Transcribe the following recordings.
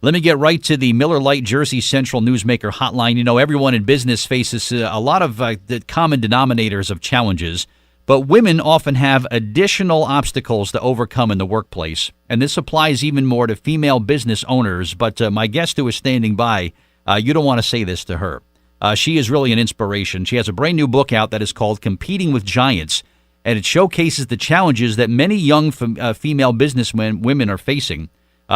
Let me get right to the Miller Lite Jersey Central Newsmaker hotline. You know, everyone in business faces a lot of the common denominators of challenges, but women often have additional obstacles to overcome in the workplace. And this applies even more to female business owners. But my guest who is standing by, you don't want to say this to her. She is really an inspiration. She has a brand new book out that is called Competing with Giants, and it showcases the challenges that many young female women are facing.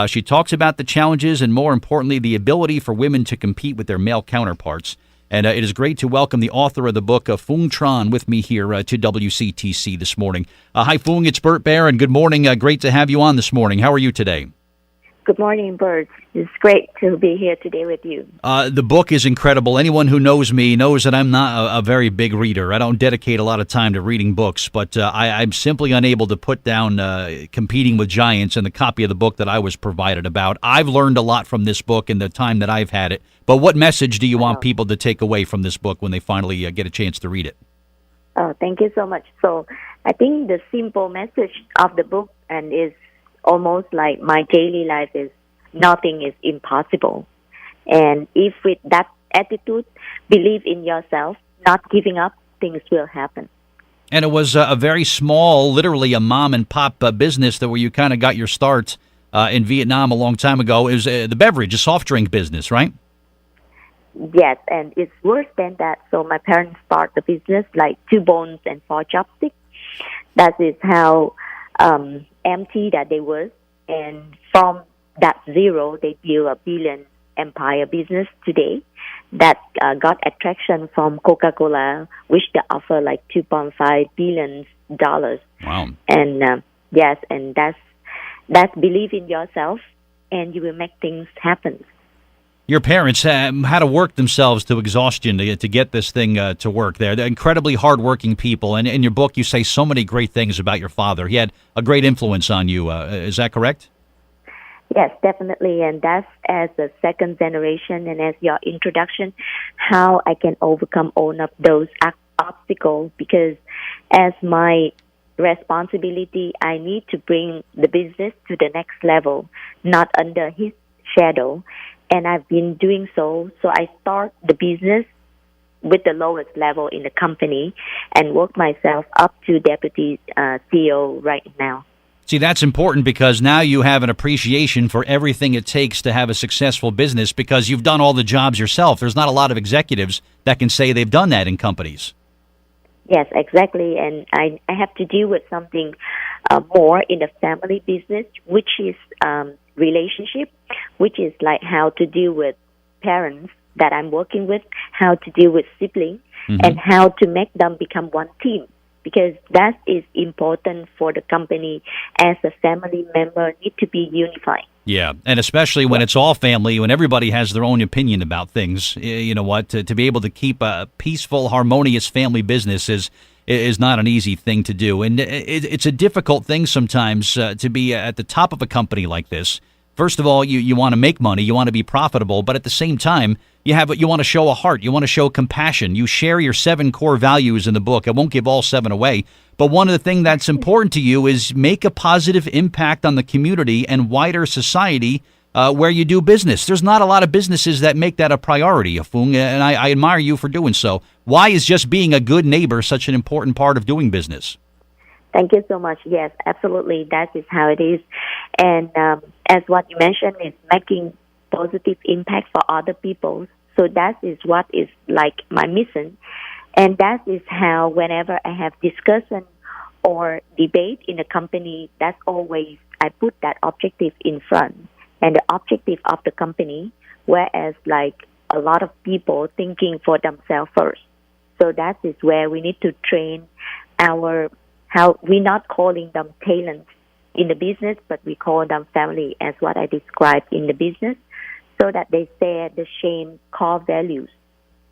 She talks about the challenges and, more importantly, the ability for women to compete with their male counterparts. And it is great to welcome the author of the book, Phuong Tran, with me here to WCTC this morning. Hi, Phuong. It's Bert Baer, and good morning. Great to have you on this morning. How are you today? Good morning, Bert. It's great to be here today with you. The book is incredible. Anyone who knows me knows that I'm not a very big reader. I don't dedicate a lot of time to reading books, but I'm simply unable to put down Competing with Giants and the copy of the book that I was provided about. I've learned a lot from this book in the time that I've had it. But what message do you want people to take away from this book when they finally get a chance to read it? Oh, thank you so much. So I think the simple message of the book and is almost like my daily life is nothing is impossible. And if with that attitude, believe in yourself, not giving up, things will happen. And it was a very small, literally a mom and pop business that where you kind of got your start in Vietnam a long time ago. It was the beverage, a soft drink business, right? Yes, and it's worse than that. So my parents start the business like 2 bones and 4 chopsticks. That is how empty that they were, and from that zero they built a billion empire business today that got attraction from Coca-Cola, which they offer like $2.5 billion. Wow! And yes, and that's believe in yourself, and you will make things happen. Your parents had to work themselves to exhaustion to get this thing to work. They're incredibly hardworking people. And in your book, you say so many great things about your father. He had a great influence on you. Is that correct? Yes, definitely. And that's as a second generation and as your introduction, how I can overcome all of those obstacles. Because as my responsibility, I need to bring the business to the next level, not under his shadow. And I've been doing so. So I start the business with the lowest level in the company and work myself up to deputy CEO right now. See, that's important because now you have an appreciation for everything it takes to have a successful business because you've done all the jobs yourself. There's not a lot of executives that can say they've done that in companies. Yes, exactly. And I have to deal with something more in the family business, which is relationship, which is like how to deal with parents that I'm working with, how to deal with siblings, and how to make them become one team. Because that is important for the company as a family member need to be unified. Yeah, and especially when it's all family, when everybody has their own opinion about things, you know what, to be able to keep a peaceful, harmonious family business is not an easy thing to do. And it's a difficult thing sometimes to be at the top of a company like this. First of all, you want to make money, you want to be profitable, but at the same time, you want to show a heart, you want to show compassion. You share your 7 core values in the book. I won't give all 7 away, but one of the things that's important to you is make a positive impact on the community and wider society where you do business. There's not a lot of businesses that make that a priority, Phuong, and I admire you for doing so. Why is just being a good neighbor such an important part of doing business? Thank you so much. Yes, absolutely. That is how it is. And as what you mentioned, is making positive impact for other people. So that is what is like my mission. And that is how whenever I have discussion or debate in a company, that's always I put that objective in front and the objective of the company, whereas like a lot of people thinking for themselves first. So that is where we need to train how we're not calling them talents in the business, but we call them family as what I described in the business, so that they share the same core values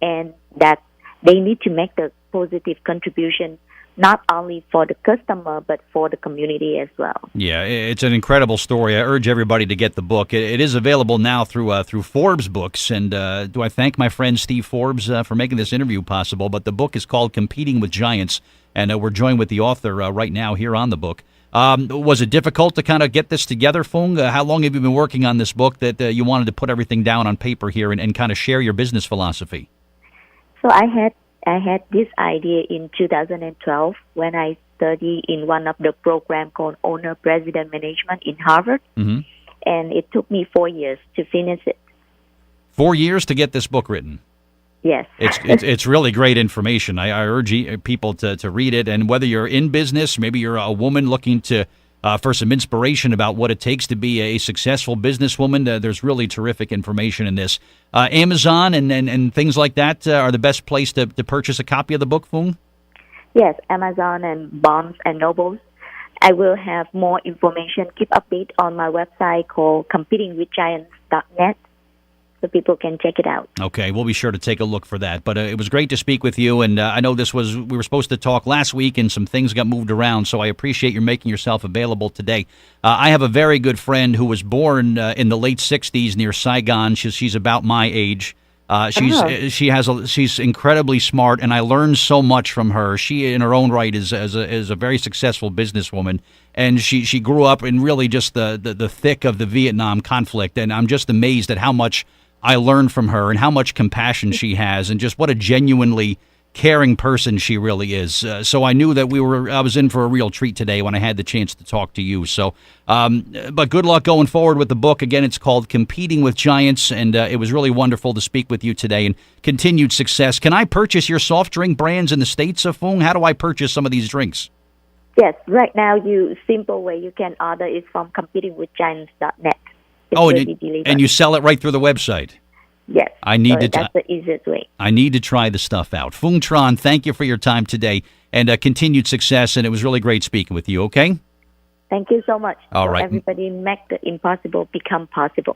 and that they need to make the positive contribution not only for the customer but for the community as well. Yeah, it's an incredible story. I urge everybody to get the book. It is available now through Forbes Books, and do I thank my friend Steve Forbes for making this interview possible. But the book is called Competing with Giants, and we're joined with the author right now here on the book. Was it difficult to kind of get this together, Phuong? How long have you been working on this book that you wanted to put everything down on paper here and kind of share your business philosophy? So I had this idea in 2012 when I studied in one of the program called Owner President Management in Harvard, Mm-hmm. and it took me 4 years to finish it. 4 years to get this book written. Yes. It's really great information. I urge people to read it. And whether you're in business, maybe you're a woman looking to for some inspiration about what it takes to be a successful businesswoman, there's really terrific information in this. Amazon and things like that are the best place to purchase a copy of the book, Phuong? Yes, Amazon and Barnes and Nobles. I will have more information. Keep update on my website called competingwithgiants.net. So people can check it out. Okay, we'll be sure to take a look for that. But it was great to speak with you, and I know we were supposed to talk last week, and some things got moved around, so I appreciate your making yourself available today. I have a very good friend who was born in the late 60s near Saigon. She's about my age. She's incredibly smart, and I learned so much from her. She, in her own right, is a very successful businesswoman, and she grew up in really just the thick of the Vietnam conflict, and I'm just amazed at how much I learned from her and how much compassion she has and just what a genuinely caring person she really is. So I knew that I was in for a real treat today when I had the chance to talk to you. So, but good luck going forward with the book. Again, it's called Competing with Giants, and it was really wonderful to speak with you today, and continued success. Can I purchase your soft drink brands in the States, Phuong? How do I purchase some of these drinks? Yes, right now simple way you can order is from competingwithgiants.net. And you sell it right through the website. Yes. That's the easiest way. I need to try the stuff out. Phuong Tran, thank you for your time today, and continued success, and it was really great speaking with you, okay? Thank you so much. All right. Everybody make the impossible become possible.